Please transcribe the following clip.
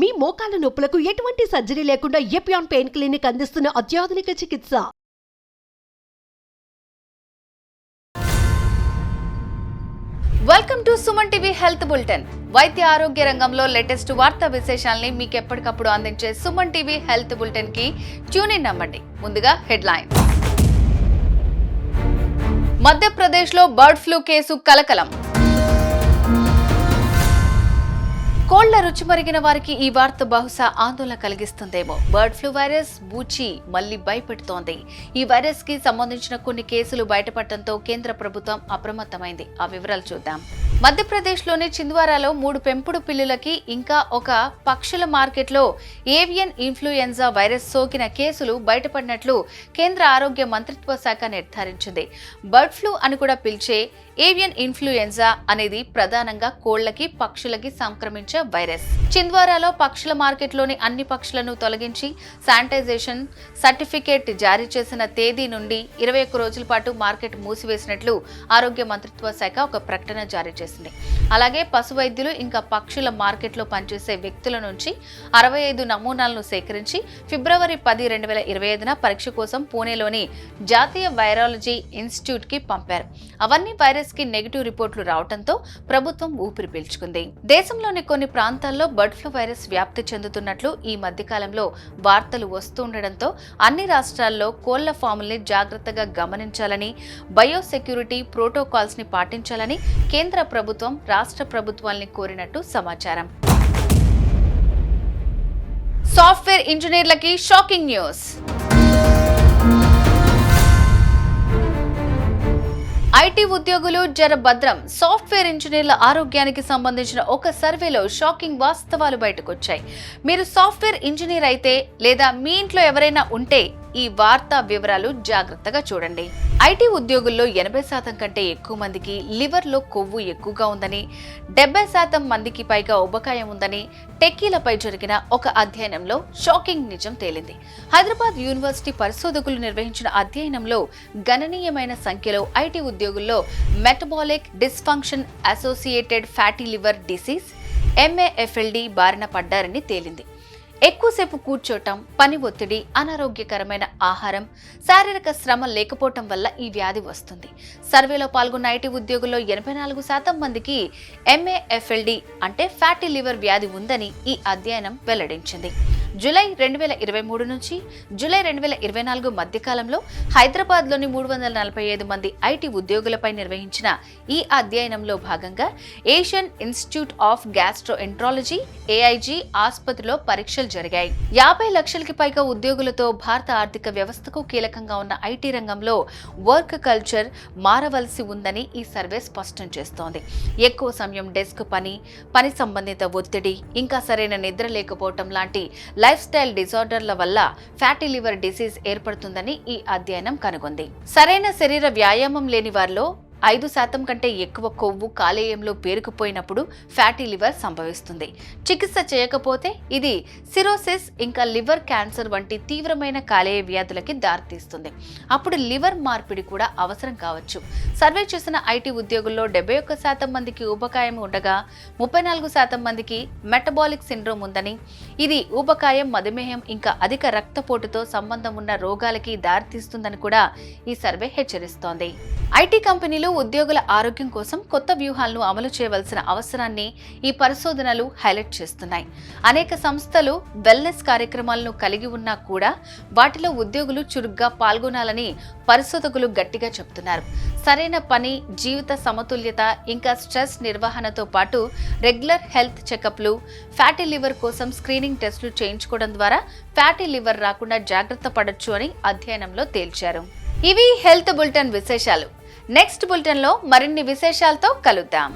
మీ మోకాల నొప్పులకు ఎటువంటి సర్జరీ లేకుండా ఎపియాన్ పెయిన్ క్లినిక్ అందిస్తున్న అత్యాధునిక చికిత్స. Welcome to Suman TV health bulletin. వైద్య ఆరోగ్య రంగంలో లేటెస్ట్ వార్తా విశేషాలని మీకు ఎప్పటికప్పుడు అందించే సుమన్ టీవీ హెల్త్ బులెటిన్ కి ట్యూన్ ఇన్ అవ్వండి. ముందుగా హెడ్లైన్. మధ్యప్రదేశ్లో బర్డ్ ఫ్లూ కేసు కలకలం. కోళ్ల రుచి మరిగిన వారికి ఈ వార్త బహుశా ఆందోళన కలిగిస్తుందేమో. బర్డ్ ఫ్లూ వైరస్ బూచి మళ్లీ భయపెడుతోంది. ఈ వైరస్ కి సంబంధించిన కొన్ని కేసులు బయటపడటంతో కేంద్ర ప్రభుత్వం అప్రమత్తమైంది. ఆ వివరాలు చూద్దాం. మధ్యప్రదేశ్లోని చింద్వారాలో 3 పెంపుడు పిల్లులకి ఇంకా ఒక పక్షుల మార్కెట్లో ఏవియన్ ఇన్ఫ్లుయెంజా వైరస్ సోకిన కేసులు బయటపడినట్లు కేంద్ర ఆరోగ్య మంత్రిత్వ శాఖ నిర్ధారించింది. బర్డ్ ఫ్లూ అని కూడా పిలిచే ఏవియన్ ఇన్ఫ్లుయెంజా అనేది ప్రధానంగా కోళ్లకి పక్షులకి సంక్రమించే వైరస్. చింద్వారాలో పక్షుల మార్కెట్లోని అన్ని పక్షులను తొలగించి శానిటైజేషన్ సర్టిఫికేట్ జారీ చేసిన తేదీ నుండి 21 రోజుల పాటు మార్కెట్ మూసివేసినట్లు ఆరోగ్య మంత్రిత్వ శాఖ ఒక ప్రకటన జారీ చేసింది. అలాగే పశు వైద్యులు ఇంకా పక్షుల మార్కెట్లో పనిచేసే వ్యక్తుల నుంచి 65 నమూనాలను సేకరించి ఫిబ్రవరి 10, 2025న పరీక్ష కోసం పూణేలోని జాతీయ వైరాలజీ ఇన్స్టిట్యూట్ కి పంపారు. అవన్నీ వైరస్ కి నెగిటివ్ రిపోర్టులు రావడంతో ప్రభుత్వం ఊపిరి పీల్చుకుంది. దేశంలోని కొన్ని ప్రాంతాల్లో బర్డ్ ఫ్లూ వైరస్ వ్యాప్తి చెందుతున్నట్లు ఈ మధ్యకాలంలో వార్తలు వస్తుండటంతో అన్ని రాష్ట్రాల్లో కోళ్ల ఫాముల్ని జాగ్రత్తగా గమనించాలని, బయోసెక్యూరిటీ ప్రోటోకాల్స్ ని పాటించాలని కేంద్ర ప్రభుత్వం రాష్ట్ర ప్రభుత్వాల్ని కోరినట్టు సమాచారం. సాఫ్ట్వేర్ ఇంజనీర్లకి షాకింగ్ న్యూస్. ఐటీ ఉద్యోగులు జర భద్రం. సాఫ్ట్వేర్ ఇంజనీర్ల ఆరోగ్యానికి సంబంధించిన ఒక సర్వేలో షాకింగ్ వాస్తవాలు బయటకొచ్చాయి. మీరు సాఫ్ట్వేర్ ఇంజనీర్ అయితే లేదా మీ ఇంట్లో ఎవరైనా ఉంటే ఈ వార్తా వివరాలు జాగ్రత్తగా చూడండి. ఐటీ ఉద్యోగుల్లో 80% కంటే ఎక్కువ మందికి లివర్లో కొవ్వు ఎక్కువగా ఉందని, 70% మందికి పైగా ఉబకాయం ఉందని టెక్కీలపై జరిగిన ఒక అధ్యయనంలో షాకింగ్ నిజం తేలింది. హైదరాబాద్ యూనివర్సిటీ పరిశోధకులు నిర్వహించిన అధ్యయనంలో గణనీయమైన సంఖ్యలో ఐటీ ఉద్యోగుల్లో metabolic dysfunction associated fatty liver disease MAFLD బారిన పడ్డారని తేలింది. ఎక్కువసేపు కూర్చోటం, పని ఒత్తిడి, అనారోగ్యకరమైన ఆహారం, శారీరక శ్రమ లేకపోవటం వల్ల ఈ వ్యాధి వస్తుంది. సర్వేలో పాల్గొన్న ఐటీ ఉద్యోగుల్లో 84% మందికి MAFLD అంటే ఫ్యాటీ లివర్ వ్యాధి ఉందని ఈ అధ్యయనం వెల్లడించింది. జూలై 2023 నుంచి జూలై 2024 మధ్యకాలంలో హైదరాబాద్లోని 345 మంది ఐటీ ఉద్యోగులపై నిర్వహించిన ఈ అధ్యయనంలో భాగంగా Asian institute of gastroenterology AIG ఆసుపత్రిలో పరీక్షలు జరిగాయి. 50 లక్షలకి పైగా ఉద్యోగులతో భారత ఆర్థిక వ్యవస్థకు కీలకంగా ఉన్న ఐటీ రంగంలో వర్క్ కల్చర్ మారవలసి ఉందని ఈ సర్వే స్పష్టం చేస్తోంది. ఎక్కువ సమయం డెస్క్ పని సంబంధిత ఒత్తిడి, ఇంకా సరైన నిద్ర లేకపోవటం లాంటి లైఫ్ స్టైల్ డిజార్డర్ల వల్ల ఫ్యాటీ లివర్ డిసీజ్ ఏర్పడుతుందని ఈ అధ్యయనం కనుగొంది. సరైన శరీర వ్యాయామం లేని వారిలో 5% కంటే ఎక్కువ కొవ్వు కాలేయంలో పేరుకుపోయినప్పుడు ఫ్యాటీ లివర్ సంభవిస్తుంది. చికిత్స చేయకపోతే ఇది సిరోసిస్ ఇంకా లివర్ క్యాన్సర్ వంటి తీవ్రమైన కాలేయ వ్యాధులకి దారితీస్తుంది. అప్పుడు లివర్ మార్పిడి కూడా అవసరం కావచ్చు. సర్వే చేసిన ఐటీ ఉద్యోగుల్లో 71% మందికి ఊబకాయం ఉండగా 34% మందికి మెటబాలిక్ సిండ్రోమ్ ఉందని, ఇది ఊబకాయం, మధుమేహం ఇంకా అధిక రక్తపోటుతో సంబంధం ఉన్న రోగాలకి దారితీస్తుందని కూడా ఈ సర్వే హెచ్చరిస్తోంది. ఐటీ కంపెనీలు ఉద్యోగుల ఆరోగ్యం కోసం కొత్త వ్యూహాలను అమలు చేయవలసిన అవసరాన్ని ఈ పరిశోధనలు హైలైట్ చేస్తున్నాయి. అనేక సంస్థలు వెల్నెస్ కార్యక్రమాలను కలిగి ఉన్నా కూడా వాటిలో ఉద్యోగులు చురుగ్గా పాల్గొనాలని పరిశోధకులు గట్టిగా చెబుతున్నారు. సరైన పని, జీవిత సమతుల్యత ఇంకా స్ట్రెస్ నిర్వహణతో పాటు రెగ్యులర్ హెల్త్ చెకప్లు, ఫ్యాటీ లివర్ కోసం స్క్రీనింగ్ టెస్టులు చేయించుకోవడం ద్వారా ఫ్యాటీ లివర్ రాకుండా జాగ్రత్త పడొచ్చు అని అధ్యయనంలో తేల్చారు. ఇవి హెల్త్ బులెటిన్ విశేషాలు. నెక్స్ట్ బులెటిన్ లో మరిన్ని విశేషాలతో కలుద్దాం.